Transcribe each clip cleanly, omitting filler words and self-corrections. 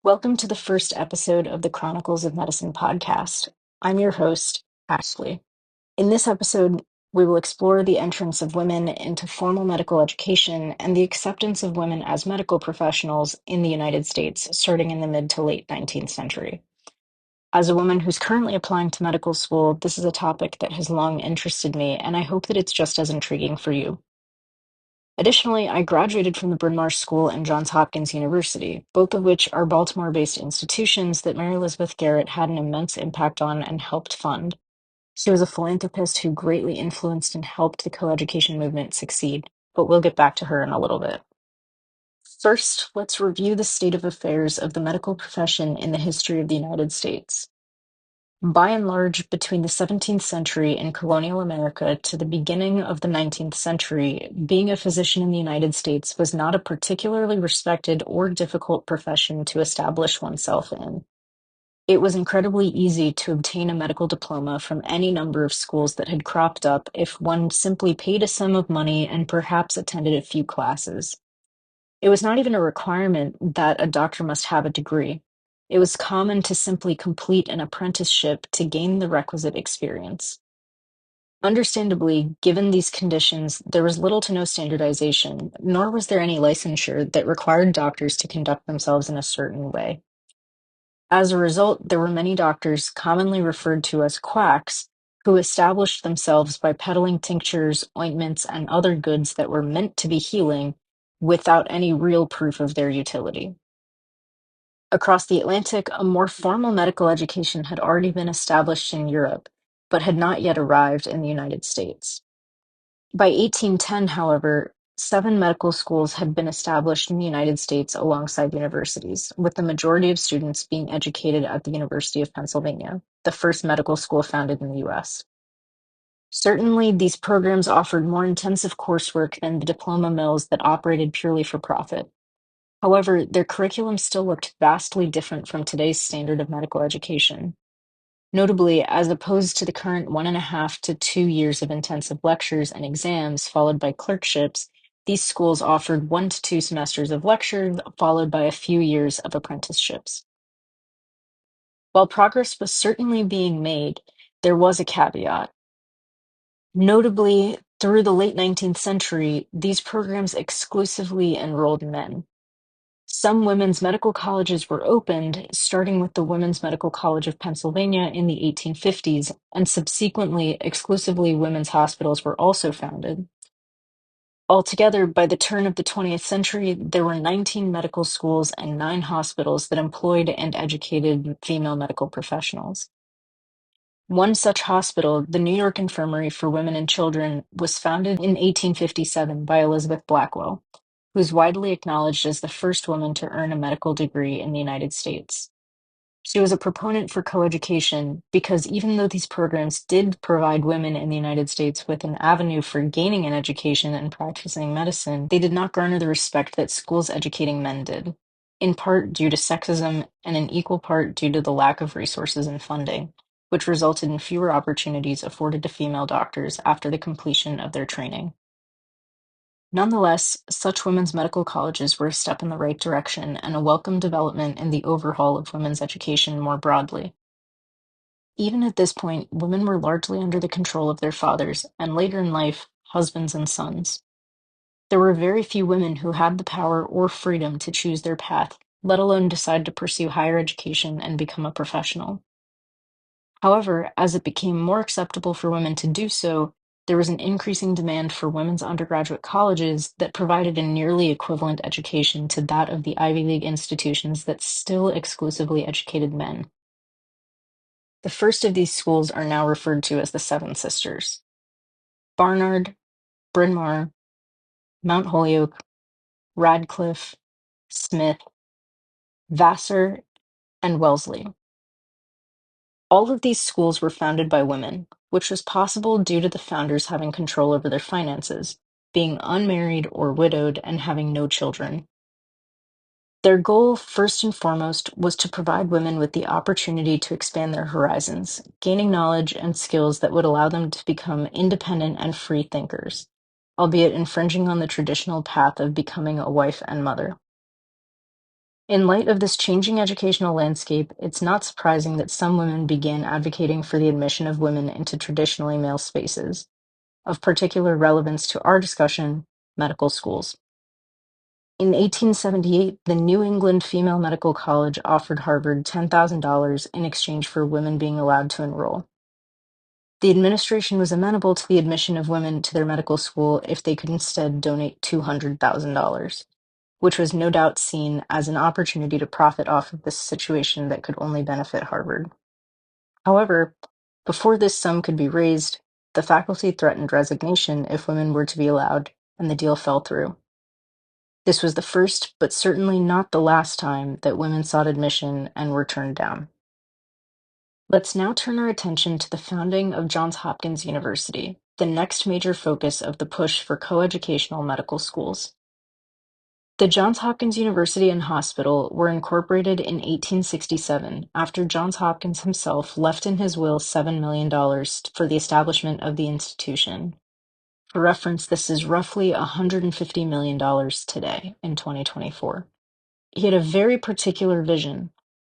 Welcome to the first episode of the Chronicles of Medicine podcast. I'm your host, Ashley. In this episode, we will explore the entrance of women into formal medical education and the acceptance of women as medical professionals in the United States starting in the mid to late 19th century. As a woman who's currently applying to medical school, this is a topic that has long interested me, and I hope that it's just as intriguing for you. Additionally, I graduated from the Bryn Mawr School and Johns Hopkins University, both of which are Baltimore-based institutions that Mary Elizabeth Garrett had an immense impact on and helped fund. She was a philanthropist who greatly influenced and helped the coeducation movement succeed, but we'll get back to her in a little bit. First, let's review the state of affairs of the medical profession in the history of the United States. By and large, between the 17th century in colonial America to the beginning of the 19th century, being a physician in the United States was not a particularly respected or difficult profession to establish oneself in. It was incredibly easy to obtain a medical diploma from any number of schools that had cropped up if one simply paid a sum of money and perhaps attended a few classes. It was not even a requirement that a doctor must have a degree. It was common to simply complete an apprenticeship to gain the requisite experience. Understandably, given these conditions, there was little to no standardization, nor was there any licensure that required doctors to conduct themselves in a certain way. As a result, there were many doctors, commonly referred to as quacks, who established themselves by peddling tinctures, ointments, and other goods that were meant to be healing without any real proof of their utility. Across the Atlantic, a more formal medical education had already been established in Europe, but had not yet arrived in the United States. By 1810, however, 7 medical schools had been established in the United States alongside universities, with the majority of students being educated at the University of Pennsylvania, the first medical school founded in the U.S. Certainly, these programs offered more intensive coursework than the diploma mills that operated purely for profit. However, their curriculum still looked vastly different from today's standard of medical education. Notably, as opposed to the current 1.5 to 2 years of intensive lectures and exams followed by clerkships, these schools offered 1 to 2 semesters of lectures followed by a few years of apprenticeships. While progress was certainly being made, there was a caveat. Notably, through the late 19th century, these programs exclusively enrolled men. Some women's medical colleges were opened, starting with the Women's Medical College of Pennsylvania in the 1850s, and subsequently, exclusively women's hospitals were also founded. Altogether, by the turn of the 20th century, there were 19 medical schools and 9 hospitals that employed and educated female medical professionals. One such hospital, the New York Infirmary for Women and Children, was founded in 1857 by Elizabeth Blackwell, who is widely acknowledged as the first woman to earn a medical degree in the United States. She was a proponent for coeducation because even though these programs did provide women in the United States with an avenue for gaining an education and practicing medicine, they did not garner the respect that schools educating men did, in part due to sexism and in equal part due to the lack of resources and funding, which resulted in fewer opportunities afforded to female doctors after the completion of their training. Nonetheless, such women's medical colleges were a step in the right direction and a welcome development in the overhaul of women's education more broadly. Even at this point, women were largely under the control of their fathers, and later in life, husbands and sons. There were very few women who had the power or freedom to choose their path, let alone decide to pursue higher education and become a professional. However, as it became more acceptable for women to do so, there was an increasing demand for women's undergraduate colleges that provided a nearly equivalent education to that of the Ivy League institutions that still exclusively educated men. The first of these schools are now referred to as the Seven Sisters: Barnard, Bryn Mawr, Mount Holyoke, Radcliffe, Smith, Vassar, and Wellesley. All of these schools were founded by women, which was possible due to the founders having control over their finances, being unmarried or widowed, and having no children. Their goal, first and foremost, was to provide women with the opportunity to expand their horizons, gaining knowledge and skills that would allow them to become independent and free thinkers, albeit infringing on the traditional path of becoming a wife and mother. In light of this changing educational landscape, it's not surprising that some women began advocating for the admission of women into traditionally male spaces. Of particular relevance to our discussion, medical schools. In 1878, the New England Female Medical College offered Harvard $10,000 in exchange for women being allowed to enroll. The administration was amenable to the admission of women to their medical school if they could instead donate $200,000, which was no doubt seen as an opportunity to profit off of this situation that could only benefit Harvard. However, before this sum could be raised, the faculty threatened resignation if women were to be allowed, and the deal fell through. This was the first, but certainly not the last time that women sought admission and were turned down. Let's now turn our attention to the founding of Johns Hopkins University, the next major focus of the push for coeducational medical schools. The Johns Hopkins University and Hospital were incorporated in 1867 after Johns Hopkins himself left in his will $7 million for the establishment of the institution. For reference, this is roughly $150 million today in 2024. He had a very particular vision.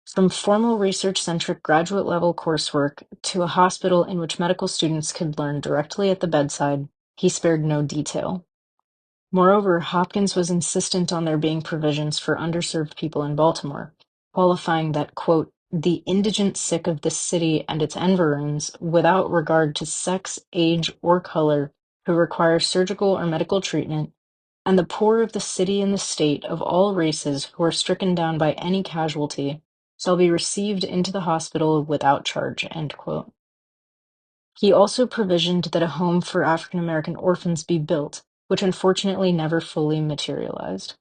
From formal research-centric graduate-level coursework to a hospital in which medical students could learn directly at the bedside, he spared no detail. Moreover, Hopkins was insistent on there being provisions for underserved people in Baltimore, qualifying that, quote, the indigent sick of this city and its environs, without regard to sex, age, or color, who require surgical or medical treatment, and the poor of the city and the state of all races who are stricken down by any casualty, shall be received into the hospital without charge, end quote. He also provisioned that a home for African American orphans be built, which unfortunately never fully materialized.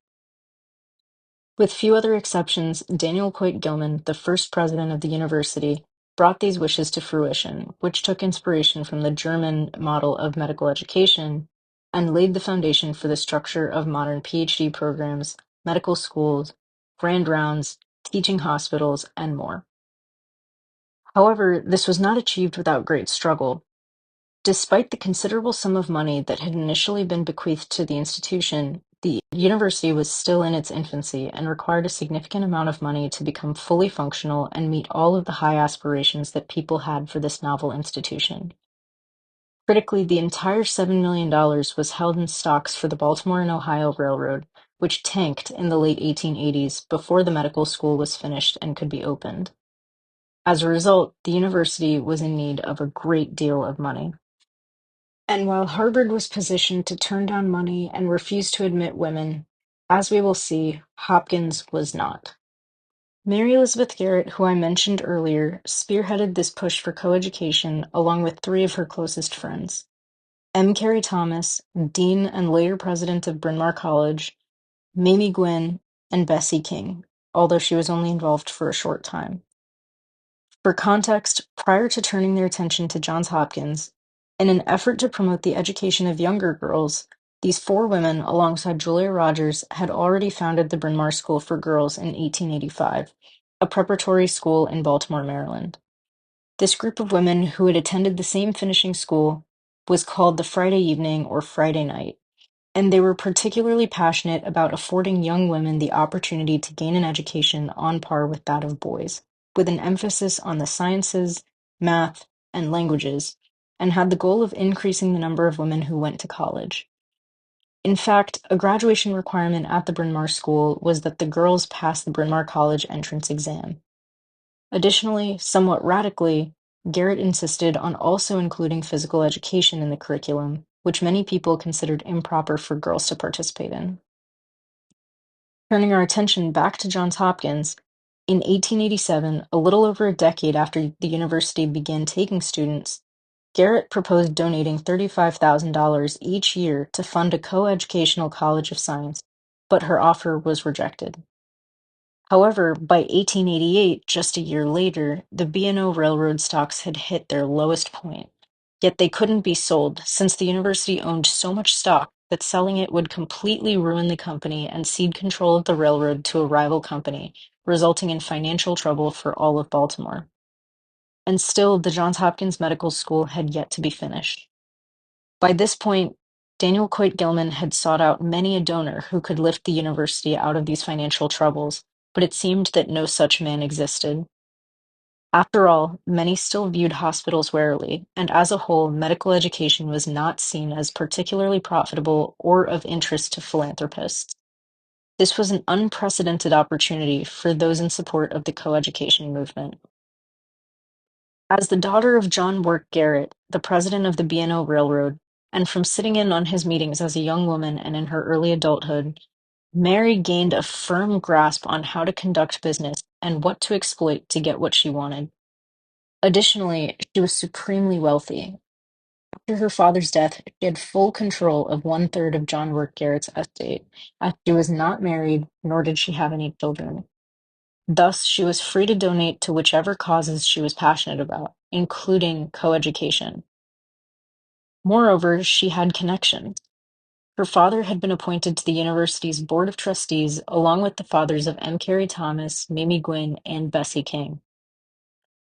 With few other exceptions, Daniel Coit Gilman, the first president of the university, brought these wishes to fruition, which took inspiration from the German model of medical education and laid the foundation for the structure of modern PhD programs, medical schools, grand rounds, teaching hospitals, and more. However, this was not achieved without great struggle. Despite the considerable sum of money that had initially been bequeathed to the institution, the university was still in its infancy and required a significant amount of money to become fully functional and meet all of the high aspirations that people had for this novel institution. Critically, the entire $7 million was held in stocks for the Baltimore and Ohio Railroad, which tanked in the late 1880s before the medical school was finished and could be opened. As a result, the university was in need of a great deal of money. And while Harvard was positioned to turn down money and refuse to admit women, as we will see, Hopkins was not. Mary Elizabeth Garrett, who I mentioned earlier, spearheaded this push for coeducation along with three of her closest friends. M. Carey Thomas, dean and later president of Bryn Mawr College, Mamie Gwynn, and Bessie King, although she was only involved for a short time. For context, prior to turning their attention to Johns Hopkins, in an effort to promote the education of younger girls, these four women, alongside Julia Rogers, had already founded the Bryn Mawr School for Girls in 1885, a preparatory school in Baltimore, Maryland. This group of women who had attended the same finishing school was called the Friday Evening or Friday Night, and they were particularly passionate about affording young women the opportunity to gain an education on par with that of boys, with an emphasis on the sciences, math, and languages, and had the goal of increasing the number of women who went to college. In fact, a graduation requirement at the Bryn Mawr School was that the girls pass the Bryn Mawr College entrance exam. Additionally, somewhat radically, Garrett insisted on also including physical education in the curriculum, which many people considered improper for girls to participate in. Turning our attention back to Johns Hopkins, in 1887, a little over a decade after the university began taking students, Garrett proposed donating $35,000 each year to fund a coeducational college of science, but her offer was rejected. However, by 1888, just a year later, the B&O Railroad stocks had hit their lowest point. Yet they couldn't be sold, since the university owned so much stock that selling it would completely ruin the company and cede control of the railroad to a rival company, resulting in financial trouble for all of Baltimore. And still, the Johns Hopkins Medical School had yet to be finished. By this point, Daniel Coit Gilman had sought out many a donor who could lift the university out of these financial troubles, but it seemed that no such man existed. After all, many still viewed hospitals warily, and as a whole, medical education was not seen as particularly profitable or of interest to philanthropists. This was an unprecedented opportunity for those in support of the coeducation movement. As the daughter of John Work Garrett, the president of the B&O Railroad, and from sitting in on his meetings as a young woman and in her early adulthood, Mary gained a firm grasp on how to conduct business and what to exploit to get what she wanted. Additionally, she was supremely wealthy. After her father's death, she had full control of one-third of John Work Garrett's estate, as she was not married, nor did she have any children. Thus, she was free to donate to whichever causes she was passionate about, including coeducation. Moreover, she had connections. Her father had been appointed to the university's board of trustees, along with the fathers of M. Carey Thomas, Mamie Gwynn, and Bessie King.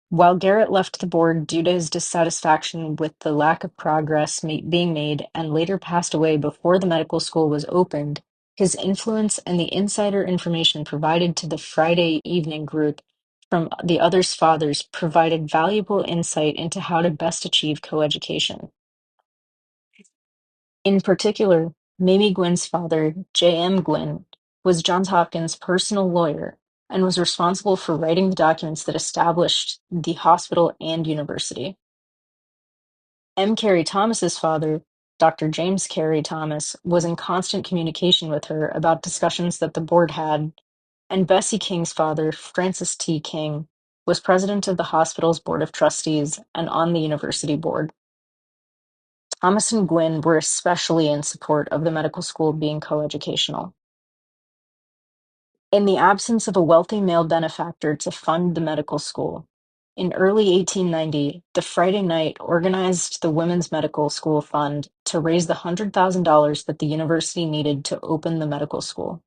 While Garrett left the board due to his dissatisfaction with the lack of progress being made and later passed away before the medical school was opened, his influence and the insider information provided to the Friday evening group from the other's fathers provided valuable insight into how to best achieve coeducation. In particular, Mamie Gwynn's father, J.M. Gwynn, was Johns Hopkins' personal lawyer and was responsible for writing the documents that established the hospital and university. M. Carey Thomas's father, Dr. James Carey Thomas, was in constant communication with her about discussions that the board had, and Bessie King's father, Francis T. King, was president of the hospital's board of trustees and on the university board. Thomas and Gwynn were especially in support of the medical school being coeducational. In the absence of a wealthy male benefactor to fund the medical school, in early 1890, the Friday Night organized the Women's Medical School Fund to raise the $100,000 that the university needed to open the medical school.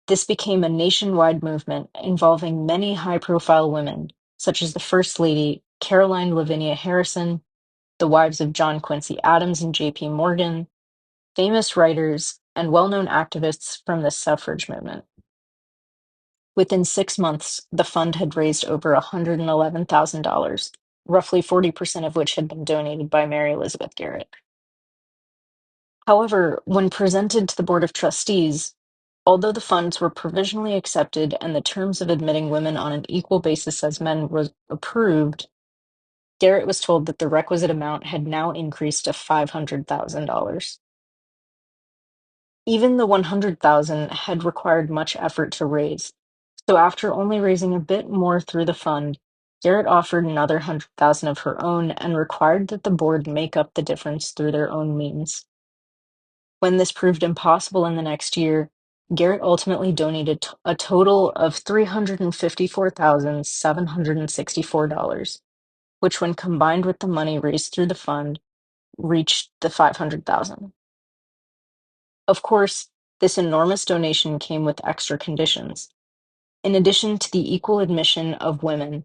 This became a nationwide movement involving many high-profile women, such as the First Lady, Caroline Lavinia Harrison, the wives of John Quincy Adams and J.P. Morgan, famous writers, and well-known activists from the suffrage movement. Within 6 months, the fund had raised over $111,000, roughly 40% of which had been donated by Mary Elizabeth Garrett. However, when presented to the Board of Trustees, although the funds were provisionally accepted and the terms of admitting women on an equal basis as men was approved, Garrett was told that the requisite amount had now increased to $500,000. Even the $100,000 had required much effort to raise, so after only raising a bit more through the fund, Garrett offered another $100,000 of her own and required that the board make up the difference through their own means. When this proved impossible in the next year, Garrett ultimately donated a total of $354,764, which when combined with the money raised through the fund, reached the $500,000. Of course, this enormous donation came with extra conditions. In addition to the equal admission of women,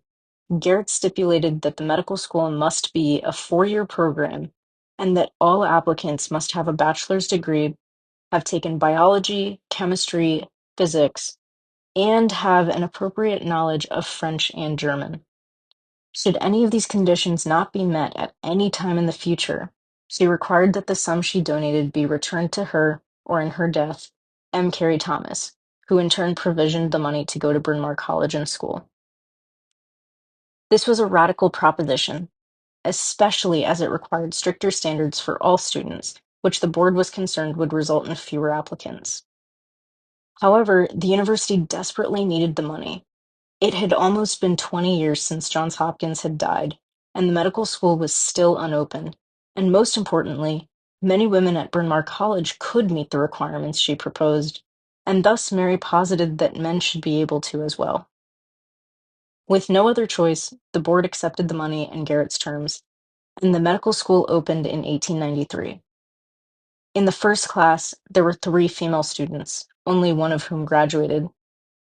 Garrett stipulated that the medical school must be a 4-year program and that all applicants must have a bachelor's degree, have taken biology, chemistry, physics, and have an appropriate knowledge of French and German. Should any of these conditions not be met at any time in the future, she required that the sum she donated be returned to her, or in her death, M. Carey Thomas, who in turn provisioned the money to go to Bryn Mawr College and school. This was a radical proposition, especially as it required stricter standards for all students, which the board was concerned would result in fewer applicants. However, the university desperately needed the money. It had almost been 20 years since Johns Hopkins had died, and the medical school was still unopened. And most importantly, many women at Bryn Mawr College could meet the requirements she proposed, and thus Mary posited that men should be able to as well. With no other choice, the board accepted the money and Garrett's terms, and the medical school opened in 1893. In the first class, there were 3 female students, only one of whom graduated.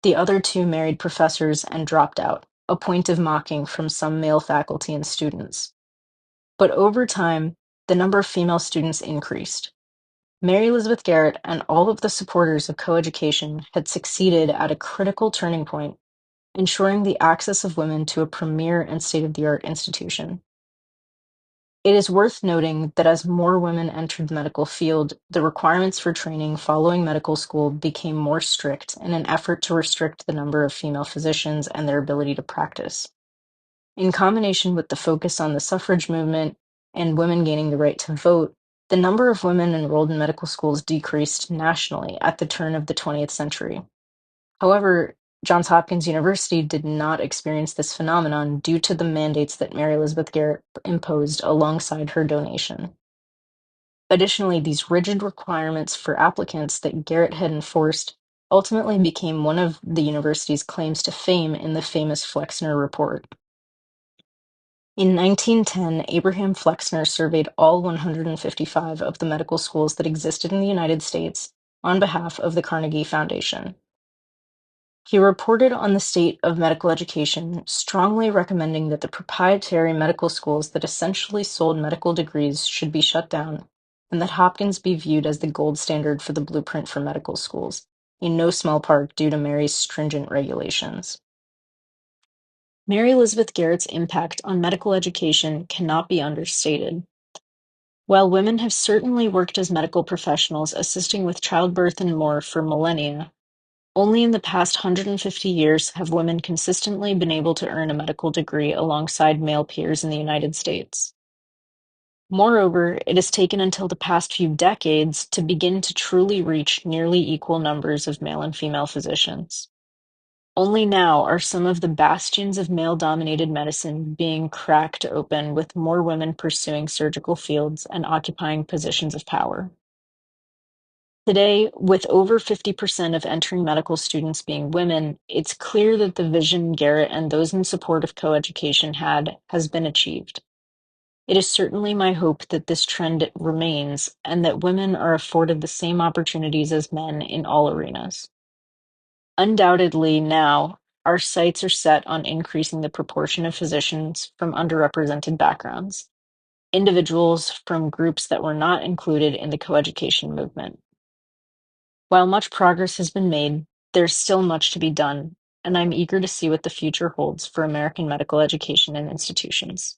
The other 2 married professors and dropped out, a point of mocking from some male faculty and students. But over time, the number of female students increased. Mary Elizabeth Garrett and all of the supporters of coeducation had succeeded at a critical turning point, ensuring the access of women to a premier and state-of-the-art institution. It is worth noting that as more women entered the medical field, the requirements for training following medical school became more strict in an effort to restrict the number of female physicians and their ability to practice. In combination with the focus on the suffrage movement and women gaining the right to vote, the number of women enrolled in medical schools decreased nationally at the turn of the 20th century. However, Johns Hopkins University did not experience this phenomenon due to the mandates that Mary Elizabeth Garrett imposed alongside her donation. Additionally, these rigid requirements for applicants that Garrett had enforced ultimately became one of the university's claims to fame in the famous Flexner Report. In 1910, Abraham Flexner surveyed all 155 of the medical schools that existed in the United States on behalf of the Carnegie Foundation. He reported on the state of medical education, strongly recommending that the proprietary medical schools that essentially sold medical degrees should be shut down, and that Hopkins be viewed as the gold standard for the blueprint for medical schools, in no small part due to Mary's stringent regulations. Mary Elizabeth Garrett's impact on medical education cannot be understated. While women have certainly worked as medical professionals assisting with childbirth and more for millennia, only in the past 150 years have women consistently been able to earn a medical degree alongside male peers in the United States. Moreover, it has taken until the past few decades to begin to truly reach nearly equal numbers of male and female physicians. Only now are some of the bastions of male-dominated medicine being cracked open, with more women pursuing surgical fields and occupying positions of power. Today, with over 50% of entering medical students being women, it's clear that the vision Garrett and those in support of coeducation had has been achieved. It is certainly my hope that this trend remains and that women are afforded the same opportunities as men in all arenas. Undoubtedly, now, our sights are set on increasing the proportion of physicians from underrepresented backgrounds, individuals from groups that were not included in the coeducation movement. While much progress has been made, there's still much to be done, and I'm eager to see what the future holds for American medical education and institutions.